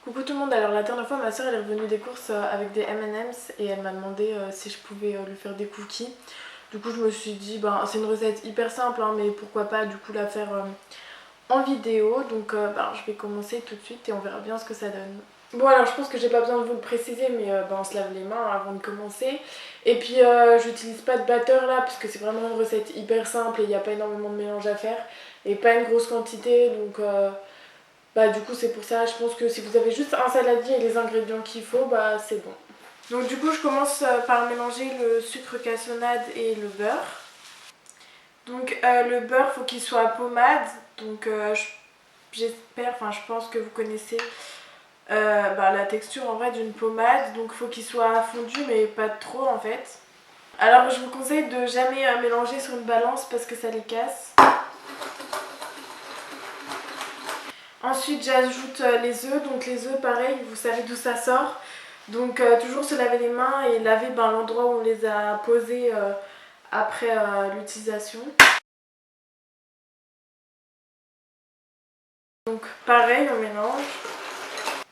Coucou tout le monde, alors la dernière fois ma soeur elle est revenue des courses avec des M&M's et elle m'a demandé si je pouvais lui faire des cookies. Du coup je me suis dit, c'est une recette hyper simple hein, mais pourquoi pas du coup la faire en vidéo. Donc je vais commencer tout de suite et on verra bien ce que ça donne. Bon alors je pense que j'ai pas besoin de vous le préciser mais on se lave les mains avant de commencer. Et puis j'utilise pas de batteur là parce que c'est vraiment une recette hyper simple et il n'y a pas énormément de mélange à faire et pas une grosse quantité donc... du coup c'est pour ça, je pense que si vous avez juste un saladier et les ingrédients qu'il faut, c'est bon. Donc du coup je commence par mélanger le sucre cassonade et le beurre. Donc le beurre faut qu'il soit pommade, donc j'espère, enfin je pense que vous connaissez la texture en vrai d'une pommade. Donc faut qu'il soit fondu mais pas trop en fait. Alors je vous conseille de jamais mélanger sur une balance parce que ça les casse. Ensuite j'ajoute les œufs, donc les œufs pareil, vous savez d'où ça sort. Donc toujours se laver les mains et laver l'endroit où on les a posés après l'utilisation. Donc pareil on mélange.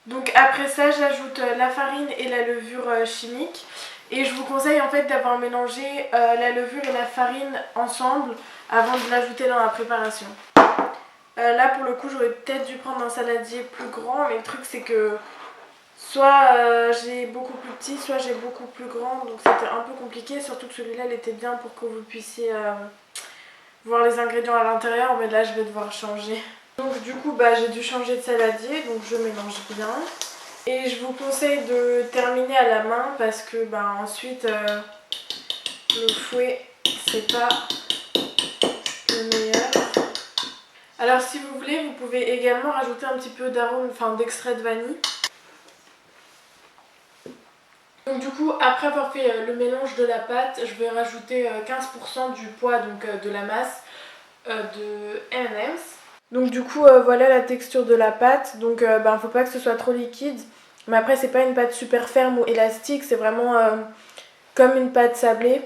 Donc après ça j'ajoute la farine et la levure chimique. Et je vous conseille en fait d'avoir mélangé la levure et la farine ensemble avant de l'ajouter dans la préparation. Là pour le coup j'aurais peut-être dû prendre un saladier plus grand, mais le truc c'est que soit j'ai beaucoup plus petit, soit j'ai beaucoup plus grand, donc c'était un peu compliqué, surtout que celui-là il était bien pour que vous puissiez voir les ingrédients à l'intérieur, mais là je vais devoir changer. Donc du coup j'ai dû changer de saladier, donc je mélange bien. Et je vous conseille de terminer à la main parce que ensuite le fouet c'est pas le meilleur. Alors si vous voulez, vous pouvez également rajouter un petit peu d'arôme, d'extrait de vanille. Donc du coup, après avoir fait le mélange de la pâte, je vais rajouter 15% du poids de la masse de M&M's. Donc du coup, voilà la texture de la pâte. Donc faut pas que ce soit trop liquide. Mais après, c'est pas une pâte super ferme ou élastique, c'est vraiment comme une pâte sablée.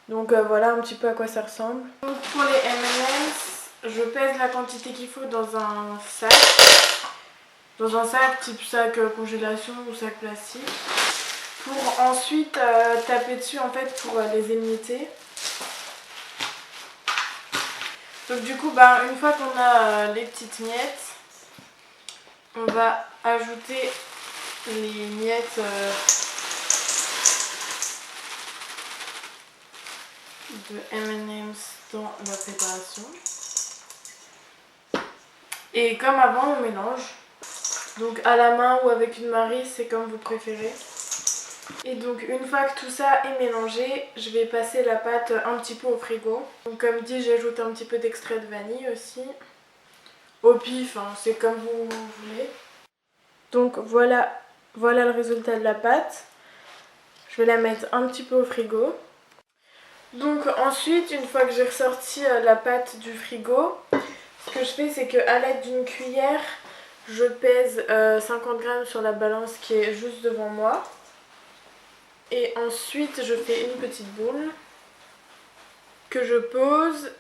Donc voilà un petit peu à quoi ça ressemble. Donc pour les M&M's, je pèse la quantité qu'il faut dans un sac. Dans un sac type sac congélation ou sac plastique. Pour ensuite taper dessus en fait pour les émietter. Donc du coup une fois qu'on a les petites miettes, on va ajouter les miettes de M&M's dans la préparation. Et comme avant on mélange, donc à la main ou avec une maryse, c'est comme vous préférez. Et donc une fois que tout ça est mélangé, je vais passer la pâte un petit peu au frigo. Donc comme dit, j'ajoute un petit peu d'extrait de vanille aussi. Au pif, c'est comme vous voulez. Donc voilà le résultat de la pâte. Je vais la mettre un petit peu au frigo. Donc ensuite, une fois que j'ai ressorti la pâte du frigo, ce que je fais c'est qu'à l'aide d'une cuillère, je pèse 50 grammes sur la balance qui est juste devant moi. Et ensuite je fais une petite boule que je pose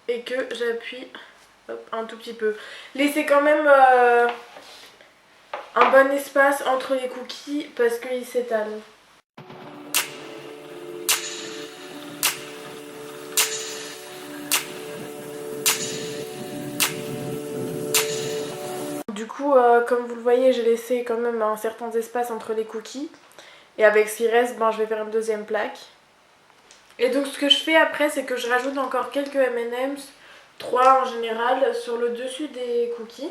et que j'appuie un tout petit peu. Laissez quand même un bon espace entre les cookies parce qu'ils s'étalent. Du coup comme vous le voyez, j'ai laissé quand même un certain espace entre les cookies. Et avec ce qui reste, je vais faire une deuxième plaque. Et donc ce que je fais après, c'est que je rajoute encore quelques M&M's, 3 en général, sur le dessus des cookies.